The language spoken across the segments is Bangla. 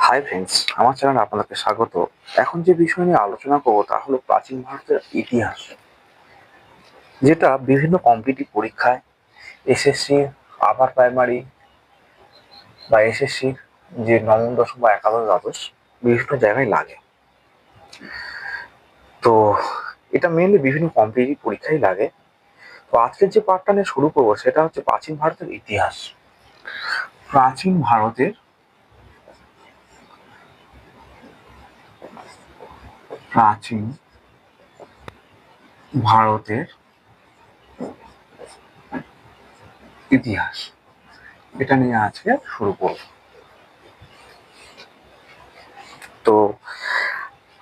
হাই ফ্রেন্ডস, আমার চ্যানেলে আপনাদেরকে স্বাগত। এখন যে বিষয় নিয়ে আলোচনা করবো তা হলো প্রাচীন ভারতের ইতিহাস, যেটা বিভিন্ন কম্পিটিটিভ পরীক্ষায় এসএসসি, আপার প্রাইমারি বা এসএসসি যে নবম দশম বা একাদশ দ্বাদশ বিভিন্ন জায়গায় লাগে। তো এটা মেনলি বিভিন্ন কম্পিটিটিভ পরীক্ষায় লাগে। তো আজকের যে পার্টটা নিয়ে শুরু করবো সেটা হচ্ছে প্রাচীন ভারতের ইতিহাস। প্রাচীন ভারতের প্রাচীন ভারতের ইতিহাস, এটা নিয়ে আজকে শুরু করব। তো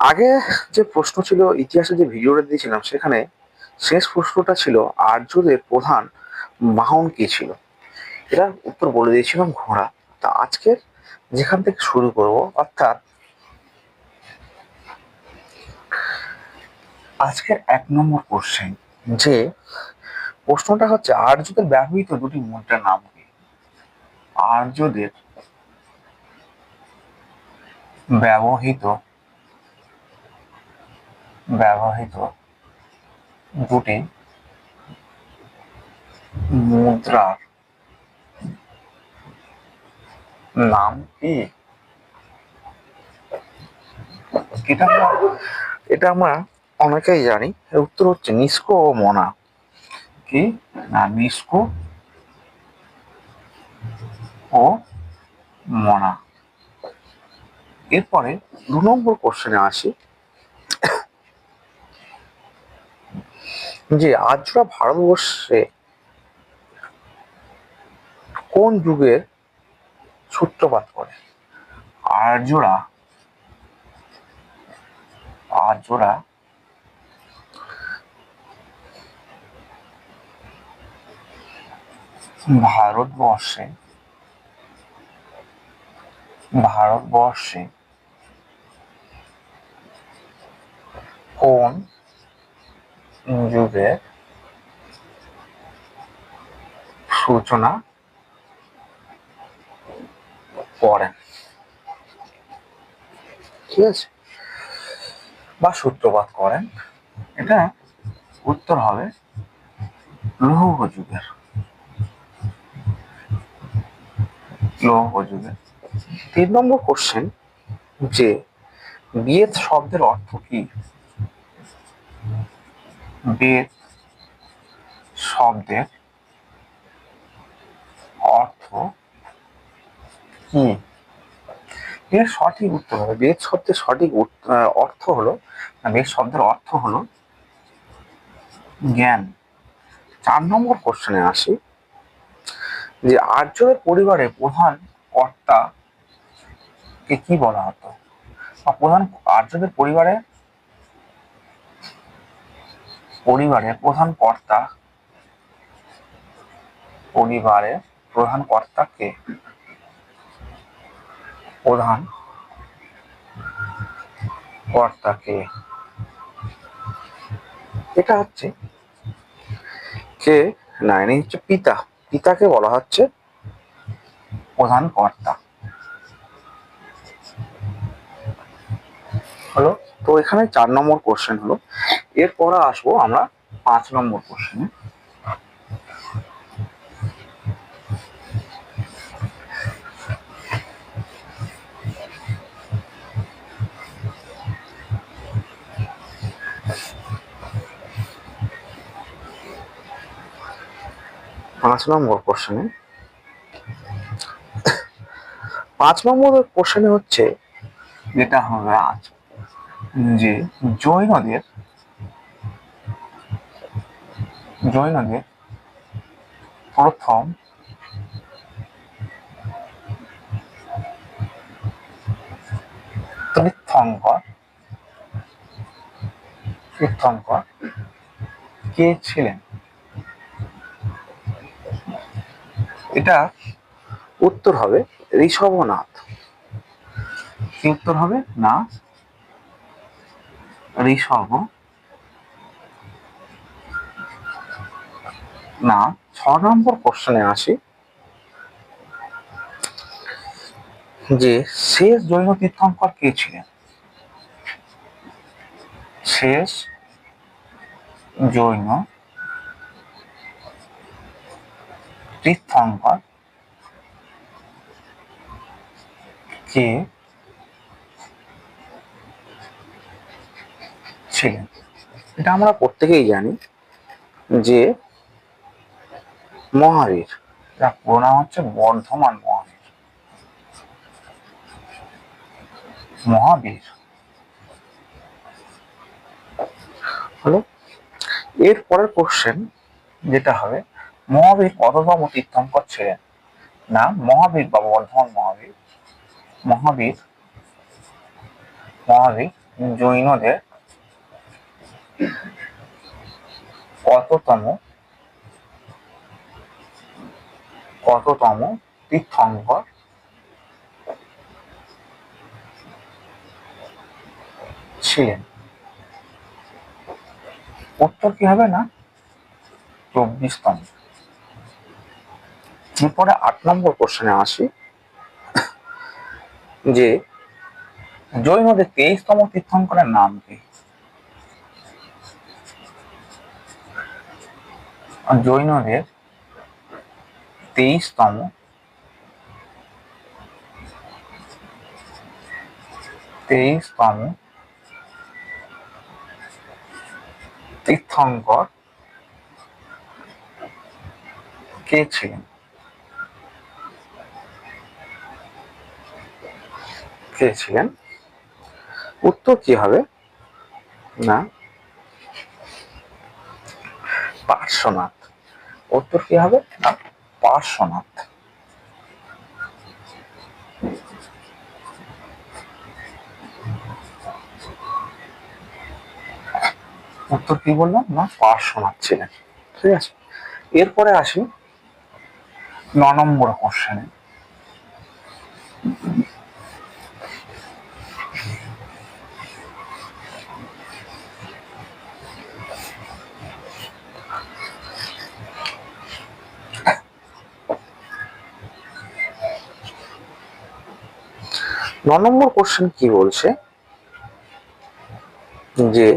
আগে যে প্রশ্ন ছিল, ইতিহাসে যে ভিডিওটা দিয়েছিলাম সেখানে শেষ প্রশ্নটা ছিল আর্যদের প্রধান বাহন কি ছিল। এটা উত্তর বলে দিয়েছিলাম ঘোড়া। তা আজকের যেখান থেকে শুরু করব, অর্থাৎ আজকের 1 নম্বর কোশ্চেন, যে প্রশ্নটা হচ্ছে আর্যদের ব্যবহৃত দুটি মুদ্রার নাম কি। আর্যদের ব্যবহৃত ব্যবহৃত দুটি মুদ্রার নাম কি। এটা আমরা অনেকেই জানি। এর উত্তর হচ্ছে নিস্কো ও মনা। কি না, নিস্কো ও মনা। এরপরে 2 নম্বর কোশ্চেনে আসি, যে আর্যরা ভারতবর্ষে কোন যুগের সূত্রপাত করে। আর্যরা আর্যরা ভারতবর্ষে ভারতবর্ষে কোন যুগের সূচনা করেন, ঠিক আছে, বা সূত্রপাত করেন। এটা উত্তর হবে লৌহ যুগের। 3 নম্বর কোশ্চেন, যে বেদ শব্দের অর্থ কি। বেদ শব্দের অর্থ কি। এর সঠিক উত্তর হবে, বেদ শব্দের সঠিক অর্থ হলো, বেদ শব্দের অর্থ হলো জ্ঞান। 4 নম্বর কোশ্চেনে আসি, যে আর্যদের পরিবারে প্রধান কর্তা কে কি বলা হতো, বা আর্যদের পরিবারে প্রধান কর্তা, পরিবারের প্রধান কর্তা কে। প্রধান কর্তা কে, এটা হচ্ছে কে না, ইনি হচ্ছে পিতা। পিতাকে বলা হচ্ছে প্রধান কর্তা। হলো। তো এখানে 4 নম্বর কোশ্চেন হলো। এরপর আসবো আমরা 5 নম্বর কোশ্চেনে। 5 নম্বর কোশ্চেনে 5 নম্বর কোশ্চেনে হচ্ছে, যেটা হবে আজ, যে জৈনদের প্রথম তীর্থঙ্কর কে ছিলেন। এটা উত্তর হবে ঋষভনাথ। কি উত্তর হবে না, ঋষভনাথ। 6 নম্বর কোশ্চেনে আসি, যে শেষ জৈন তীর্থঙ্কর কে ছিলেন? শেষ জৈন তীর্থঙ্কর কে ছিলেন? এটা আমরা প্রত্যেকেই জানি যে মহাবীর, যার পুরো নাম হচ্ছে বর্ধমান মহাবীর। মহাবীর হলো। এর পরের কোশ্চেন যেটা হবে, মহাবীর কততম তীর্থঙ্কর ছিলেন? না, মহাবীর বা বর্ধমান মহাবীর, মহাবীর মহাবীর জৈনদের কততম তীর্থঙ্কর ছিলেন? উত্তর কি হবে? না, 24তম। এরপরে 8 নম্বর কোশ্চেনে আসি, যে জৈনদের 23তম তীর্থঙ্করের নাম কি? জৈনদের 23তম তীর্থঙ্কর কে ছিলেন? উত্তর কি হবে? না, পার্শ্বনাথ। উত্তর কি হবে? না, পার্শ্বনাথ। উত্তর কি বললাম? না, পার্শ্বনাথ ছিলেন। ঠিক আছে, এরপরে আসি 9 নম্বর কোশ্চেনে। নম্বর কোশ্চেন কি বলছে, যে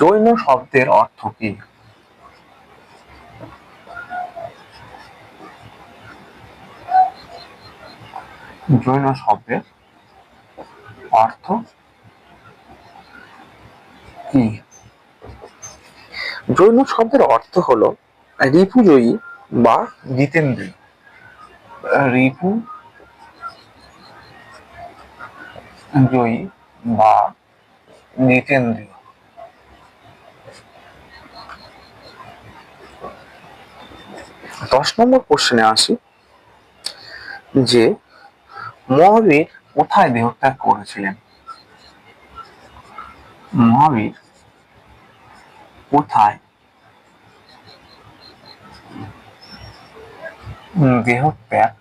জৈন শব্দের অর্থ কি? জৈন শব্দের অর্থ কি? জৈন শব্দের অর্থ হলো রিপুজয়ী বা জিতেন্দ্রী। রিপুজয়ী বা জিতেন্দ্রীয়। 10 নম্বর কোশ্চেনে আসি, যে মহাবীর কোথায় দেহত্যাগ করেছিলেন? মহাবীর কোথায় দেহত্যাগ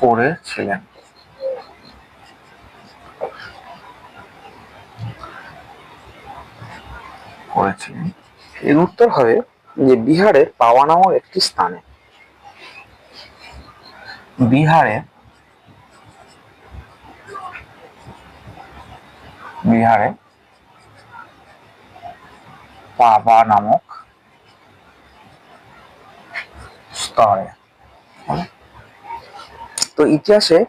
করেছিলেন? এর উত্তর হবে যে বিহারের পাওয়া নামক একটি স্থানে। বিহারের পাবা নামক স্তরে। তো ইতিহাসে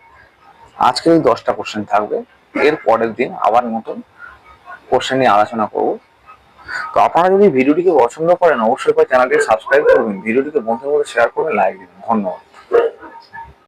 আজকে এই 10টা কোশ্চেন থাকবে। এর পরের দিন আবার নতুন কোশ্চেন নিয়ে আলোচনা করব। তো আপনারা যদি ভিডিওটিকে পছন্দ করেন, অবশ্যই চ্যানেলটিকে সাবস্ক্রাইব করবেন, ভিডিওটিকে বন্ধুদের মধ্যে শেয়ার করবেন, লাইক দিবেন। ধন্যবাদ।